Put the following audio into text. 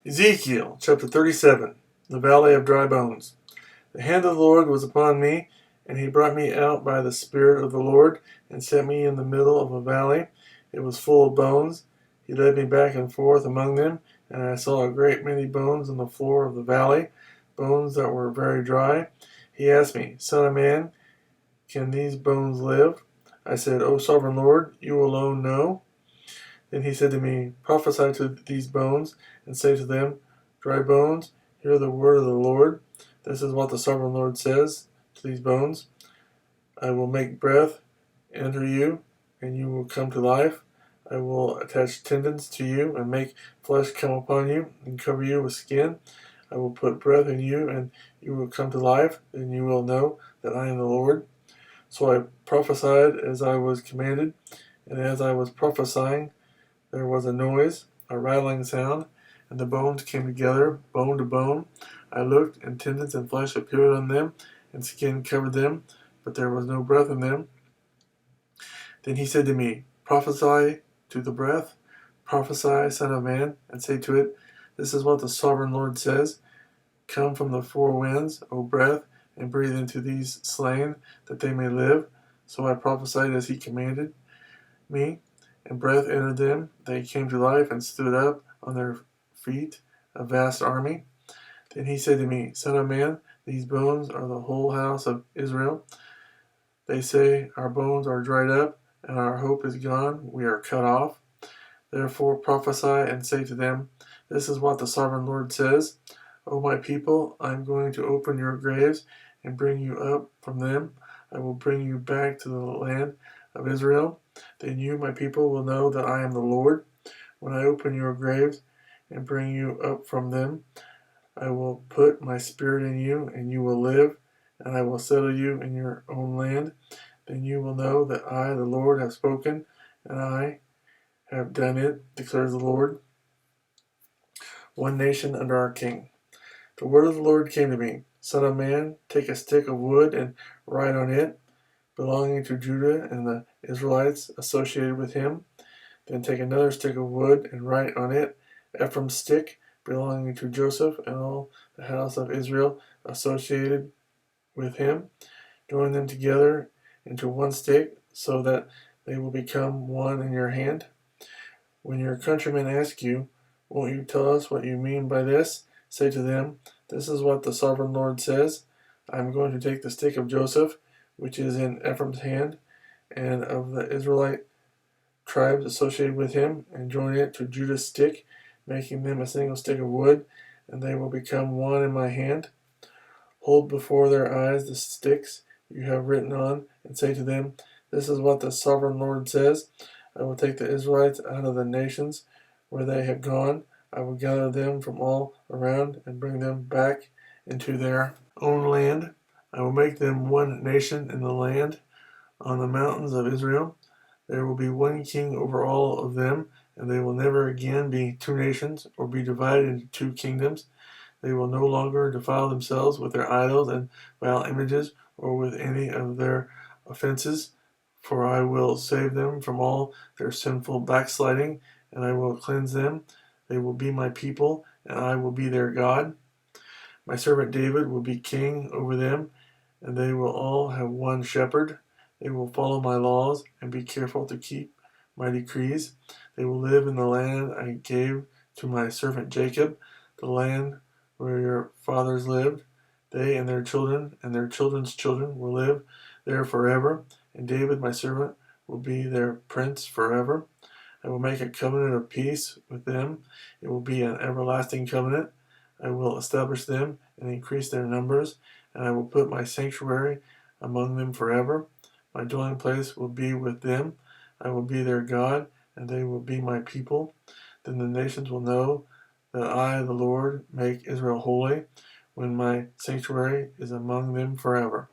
Ezekiel chapter 37, the valley of dry bones. The hand of the Lord was upon me, and he brought me out by the Spirit of the Lord, and set me in the middle of a valley. It was full of bones. He led me back and forth among them, and I saw a great many bones on the floor of the valley, bones that were very dry. He asked me, Son of man, can these bones live? I said, O sovereign Lord, you alone know. Then he said to me, Prophesy to these bones, and say to them, Dry bones, hear the word of the Lord. This is what the sovereign Lord says to these bones. I will make breath enter you, and you will come to life. I will attach tendons to you, and make flesh come upon you, and cover you with skin. I will put breath in you, and you will come to life. Then you will know that I am the Lord. So I prophesied as I was commanded, and as I was prophesying, there was a noise, a rattling sound, and the bones came together, bone to bone. I looked, and tendons and flesh appeared on them, and skin covered them, but there was no breath in them. Then he said to me, Prophesy to the breath, prophesy, Son of man, and say to it, This is what the sovereign Lord says. Come from the four winds, O breath, and breathe into these slain, that they may live. So I prophesied as he commanded me, and breath entered them. They came to life and stood up on their feet, a vast army. Then he said to me, Son of man, these bones are the whole house of Israel. They say, Our bones are dried up, and our hope is gone. We are cut off. Therefore prophesy and say to them, This is what the sovereign Lord says. O my people, I am going to open your graves and bring you up from them. I will bring you back to the land of Israel. Then you, my people, will know that I am the Lord. When I open your graves and bring you up from them, I will put my spirit in you, and you will live, and I will settle you in your own land. Then you will know that I, the Lord, have spoken, and I have done it, declares the Lord. One nation under our king. The word of the Lord came to me. Son of man, take a stick of wood and write on it, belonging to Judah and the Israelites associated with him. Then take another stick of wood and write on it, Ephraim's stick, belonging to Joseph and all the house of Israel associated with him. Join them together into one stick, so that they will become one in your hand. When your countrymen ask you, Won't you tell us what you mean by this? Say to them, This is what the sovereign Lord says. I am going to take the stick of Joseph, which is in Ephraim's hand, and of the Israelite tribes associated with him, and join it to Judah's stick, making them a single stick of wood, and they will become one in my hand. Hold before their eyes the sticks you have written on, and say to them, This is what the sovereign Lord says. I will take the Israelites out of the nations where they have gone. I will gather them from all around and bring them back into their own land. I will make them one nation in the land on the mountains of Israel. There will be one king over all of them, and they will never again be two nations or be divided into two kingdoms. They will no longer defile themselves with their idols and vile images or with any of their offenses, for I will save them from all their sinful backsliding, and I will cleanse them. They will be my people, and I will be their God. My servant David will be king over them, and they will all have one shepherd. They will follow my laws and be careful to keep my decrees. They will live in the land I gave to my servant Jacob, the land where your fathers lived. They and their children's children will live there forever, and David, my servant, will be their prince forever. I will make a covenant of peace with them. It will be an everlasting covenant. I will establish them and increase their numbers, and I will put my sanctuary among them forever. My dwelling place will be with them. I will be their God, and they will be my people. Then the nations will know that I, the Lord, make Israel holy, when my sanctuary is among them forever.